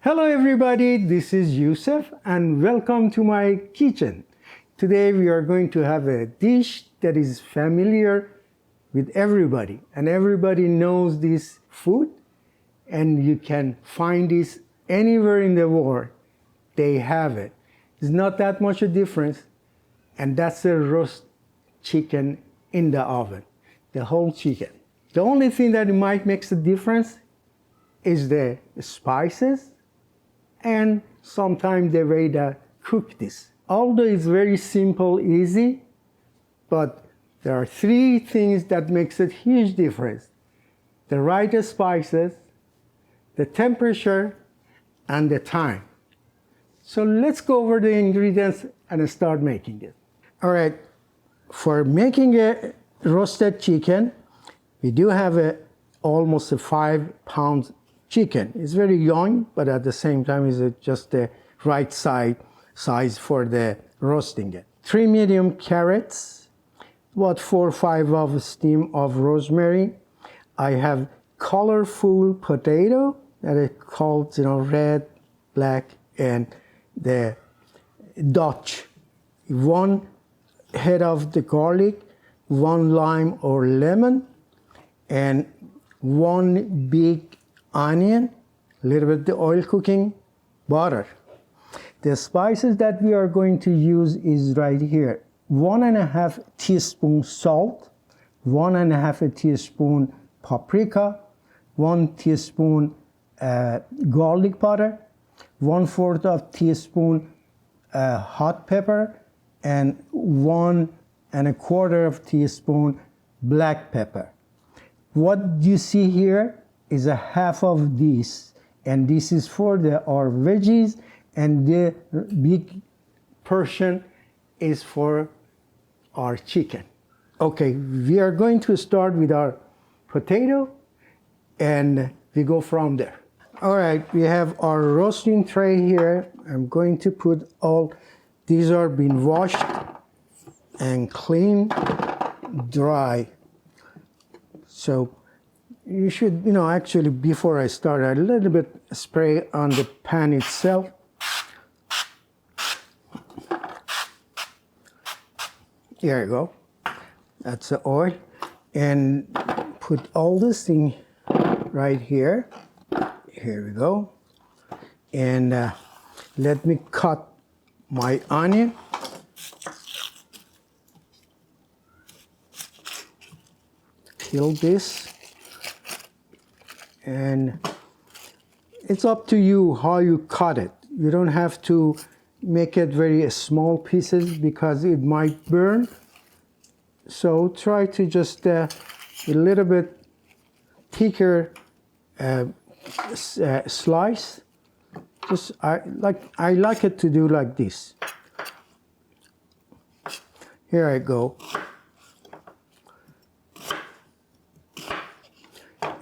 Hello everybody, this is Yousef and welcome to my kitchen. Today we are going to have a dish that is familiar with everybody and everybody knows this food and you can find this anywhere in the world. They have it. It's not that much a difference, and that's a roast chicken in the oven, the whole chicken. The only thing that might make a difference is the spices and sometimes the way they cook this. Although it's very simple, easy, but there are three things that makes a huge difference: the right spices, the temperature, and the time. So let's go over the ingredients and start making it. All right, for making a roasted chicken, we do have almost a 5-pound chicken. It's very young, but at the same time is just the right size for the roasting it. 3 medium carrots, about 4 or 5 of stem of rosemary. I have colorful potato that is called, red, black, and the Dutch. 1 head of the garlic, 1 lime or lemon, and 1 big onion, a little bit of the oil cooking, butter. The spices that we are going to use is right here. 1.5 teaspoon salt, 1.5 teaspoon paprika, 1 teaspoon garlic powder, 1/4 of teaspoon hot pepper, and 1.25 teaspoon black pepper. What you see here is a half of this, and this is for our veggies, and the big Persian is for our chicken. Okay, we are going to start with our potato, and we go from there. All right, we have our roasting tray here. I'm going to put these are been washed and clean, dry. So you should, actually before I start, a little bit spray on the pan itself. Here you go. That's the oil. And put all this thing right here. Here we go. And let me cut my onion. Peel this. And it's up to you how you cut it. You don't have to make it very small pieces because it might burn. So try to just a little bit thicker slice. Just I like it to do like this. Here I go.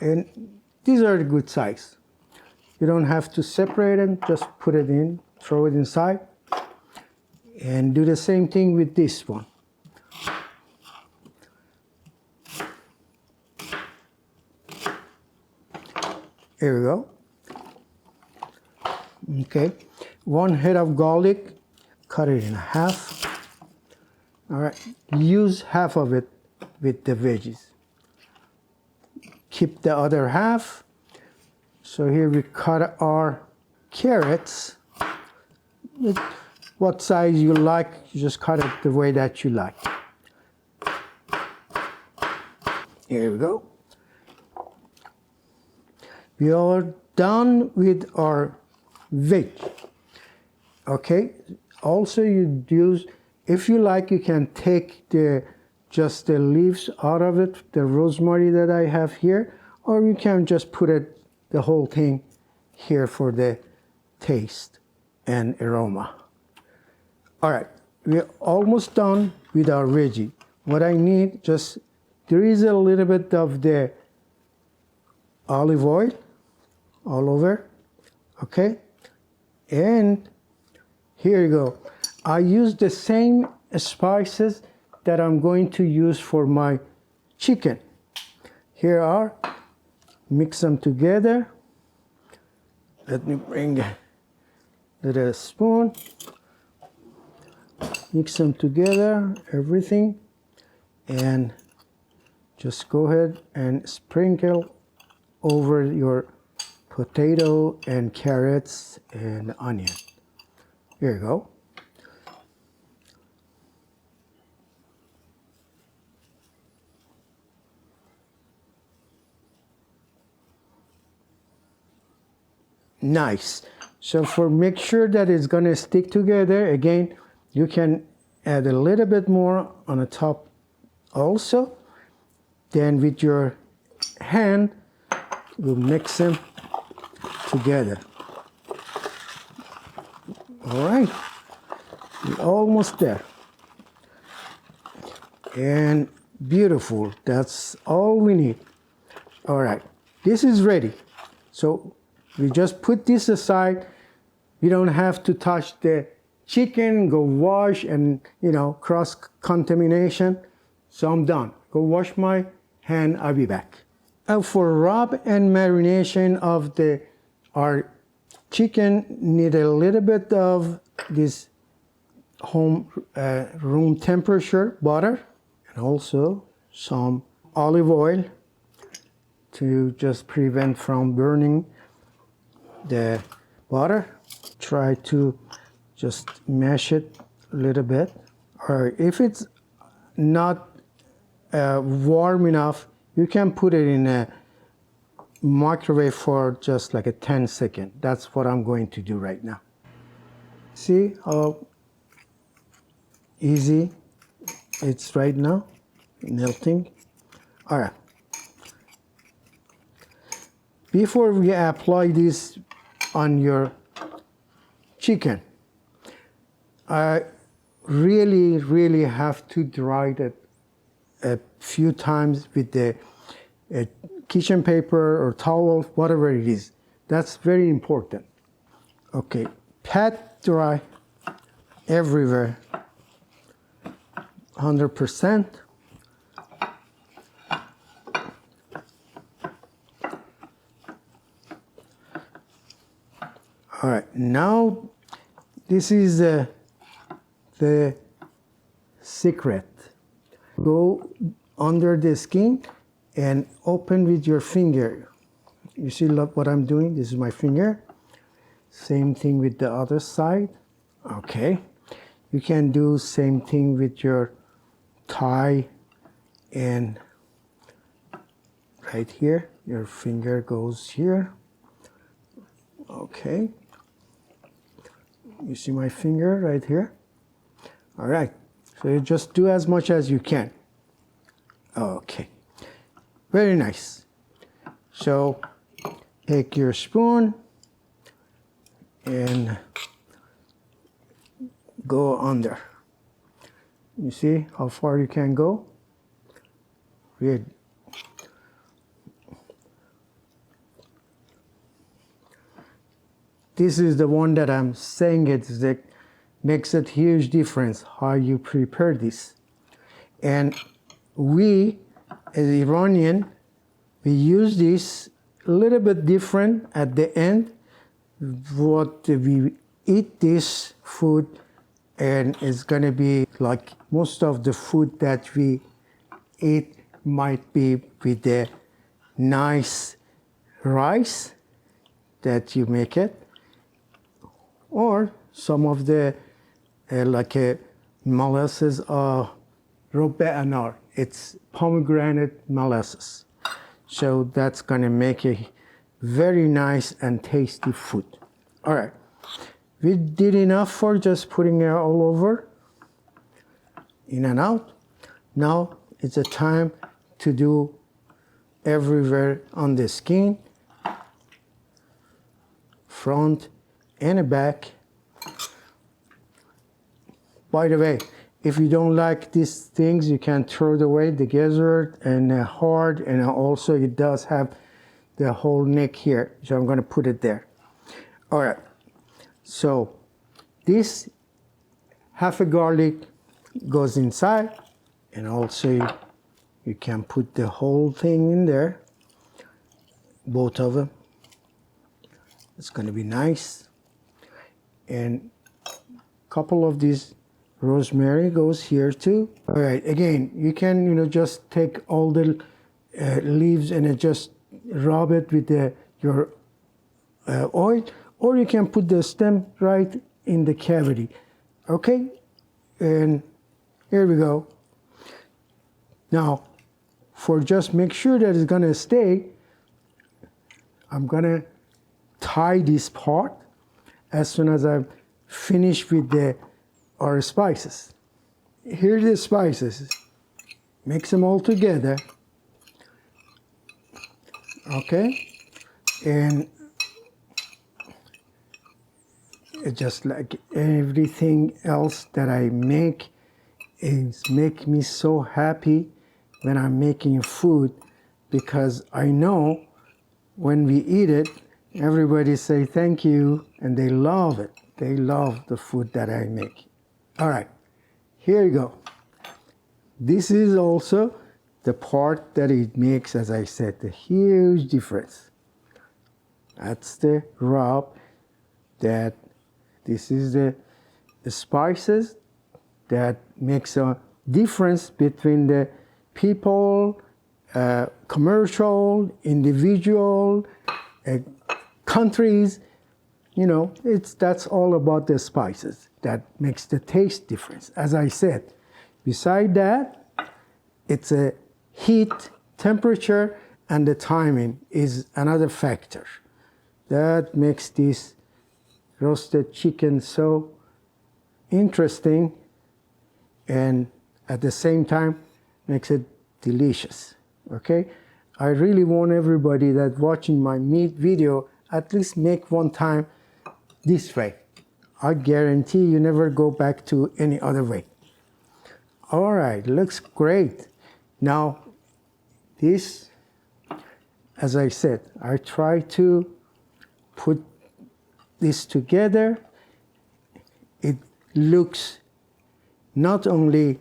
And these are the good size. You don't have to separate them, just put it in, throw it inside, and do the same thing with this one. Here we go. Okay, 1 head of garlic, cut it in half. All right, use half of it with the veggies. Keep the other half. So here we cut our carrots. What size you like, you just cut it the way that you like. Here we go. We are done with our veg. Okay. Also, if you like, you can take just the leaves out of it, the rosemary that I have here, or you can just put the whole thing here for the taste and aroma. All right, we're almost done with our veggie. What I need, there is a little bit of the olive oil all over, okay? And here you go. I use the same spices that I'm going to use for my chicken. Here are, mix them together. Let me bring a little spoon, mix them together, everything, and just go ahead and sprinkle over your potato and carrots and onion. Here you go. Nice. So make sure that it's going to stick together, again, you can add a little bit more on the top also. Then with your hand, we'll mix them together. All right, we're almost there. And beautiful, that's all we need. All right, this is ready. So we just put this aside. You don't have to touch the chicken, go wash and, cross contamination. So I'm done. Go wash my hand, I'll be back. For rub and marination of our chicken, need a little bit of this home room temperature butter and also some olive oil to just prevent from burning the butter. Try to just mash it a little bit, or if it's not warm enough, you can put it in a microwave for just like a 10 seconds. That's what I'm going to do right now. See how easy it's right now, melting. All right. Before we apply this on your chicken, I really have to dry it a few times with the kitchen paper or towel, whatever it is. That's very important. Okay, pat dry everywhere, 100%. All right, now this is the secret. Go under the skin and open with your finger. You see what I'm doing? This is my finger. Same thing with the other side. Okay. You can do same thing with your thigh and right here. Your finger goes here. Okay. You see my finger right here? All right. So you just do as much as you can. Okay. Very nice. So take your spoon and go under. You see how far you can go? Good. This is the one that I'm saying that makes a huge difference how you prepare this. And we, as Iranian, we use this a little bit different at the end. What we eat this food, and it's gonna be like most of the food that we eat might be with the nice rice that you make it, or some of the molasses robe anar. It's pomegranate molasses. So that's gonna make a very nice and tasty food. All right, we did enough for just putting it all over, in and out. Now it's a time to do everywhere on the skin, front and back. By the way, if you don't like these things, you can throw it away, the gizzard and the heart, and also it does have the whole neck here. So I'm gonna put it there. All right, so this half a garlic goes inside, and also you can put the whole thing in there, both of them. It's going to be nice. And a couple of these rosemary goes here too. All right, again, you can just take all the leaves and just rub it with your oil, or you can put the stem right in the cavity. Okay, and here we go. Now, for just make sure that it's gonna stay, I'm gonna tie this part as soon as I'm finished with our spices. Here's the spices. Mix them all together. Okay, and just like everything else that I make, it makes me so happy when I'm making food, because I know when we eat it, everybody say thank you, and they love it. They love the food that I make. All right, here you go. This is also the part that it makes, as I said, a huge difference. That's the rub. That this is the spices that makes a difference between the people, commercial, individual, countries. That's all about the spices that makes the taste difference. As I said, beside that, it's a heat, temperature, and the timing is another factor that makes this roasted chicken so interesting, and at the same time makes it delicious. Okay, I really want everybody that watching my meat video at least make one time this way. I guarantee you never go back to any other way. All right, looks great. Now this, as I said, I try to put this together. It looks not only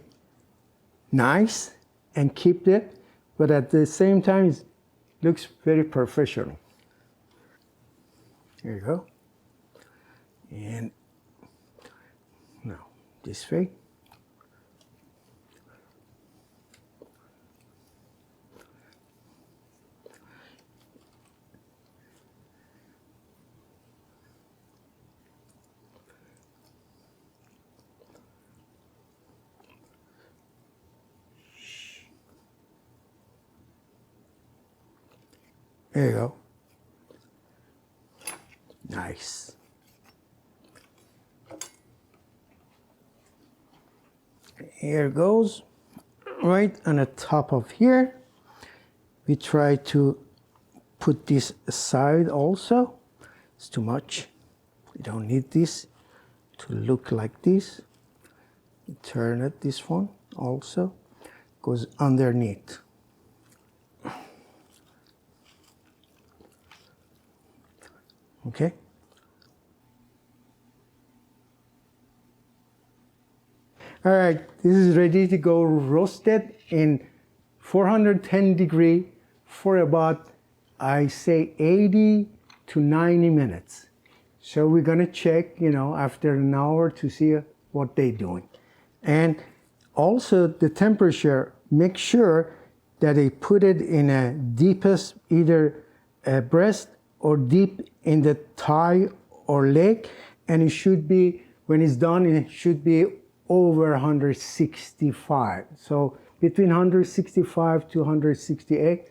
nice and keep it, but at the same time it looks very professional. Here you go. And now this way. There you go. Nice. Here goes, right on the top of here. We try to put this aside also. It's too much. We don't need this to look like this. Turn it, this one also goes underneath. Okay. All right, this is ready to go roasted in 410 degree for about, I say 80 to 90 minutes. So we're gonna check, after an hour to see what they're doing. And also the temperature, make sure that they put it in a deepest, either breast or deep in the thigh or leg, and it should be, when it's done, it should be over 165. So between 165 to 168,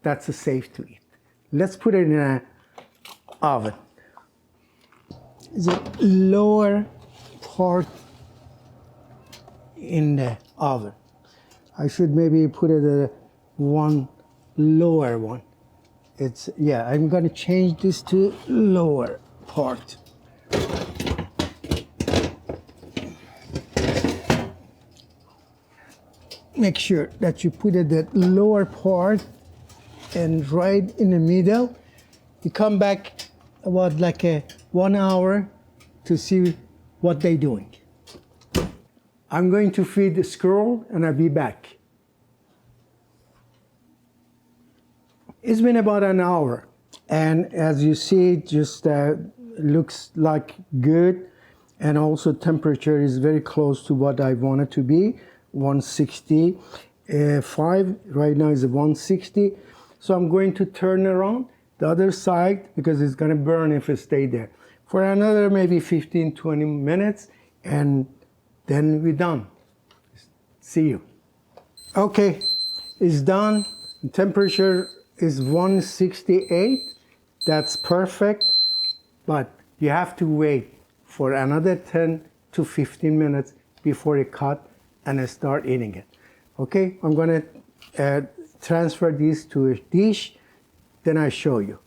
that's a safe to eat. Let's put it in an oven. The lower part in the oven. I should maybe put it one lower one. I'm gonna change this to lower part. Make sure that you put it at lower part and right in the middle. You come back about like 1 hour to see what they're doing. I'm going to feed the squirrel and I'll be back. It's been about an hour. And as you see, it just looks like good. And also temperature is very close to what I want it to be, 165. Right now is 160. So I'm going to turn around the other side because it's going to burn if it stay there for another maybe 15-20 minutes, and then we're done. See you. Okay, it's done. The temperature is 168. That's perfect, but you have to wait for another 10 to 15 minutes before you cut and start eating it. Okay, I'm gonna transfer this to a dish, then I show you.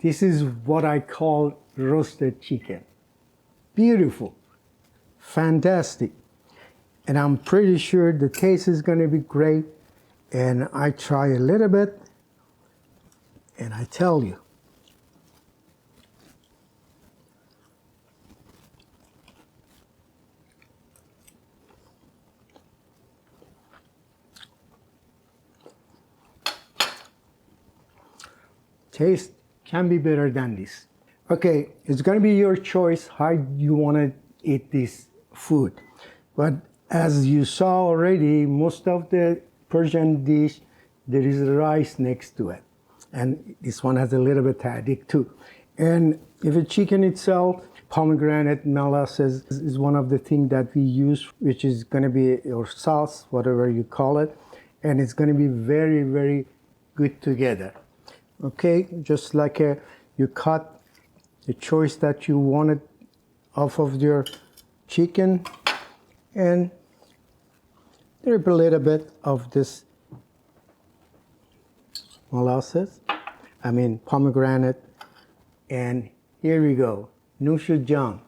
This is what I call roasted chicken. Beautiful, fantastic. And I'm pretty sure the taste is gonna be great. And I try a little bit, and I tell you, taste can be better than this. Okay, it's gonna be your choice how you wanna eat this food. But as you saw already, most of the Persian dish, there is rice next to it. And this one has a little bit tahdig too. And if the chicken itself, pomegranate, molasses is one of the things that we use, which is gonna be your sauce, whatever you call it. And it's gonna be very, very good together. Okay, just like you cut the choice that you wanted off of your chicken, and drip a little bit of this molasses, pomegranate, and here we go, Nushujan.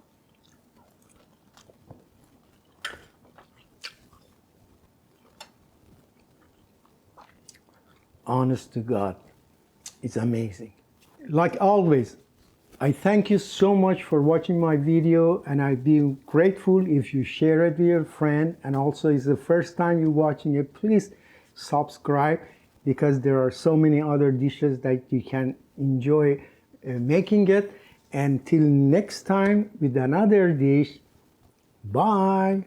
Honest to God, it's amazing. Like always, I thank you so much for watching my video, and I'd be grateful if you share it with your friend. And also, it's the first time you're watching it, please subscribe, because there are so many other dishes that you can enjoy making it. Until next time with another dish, bye.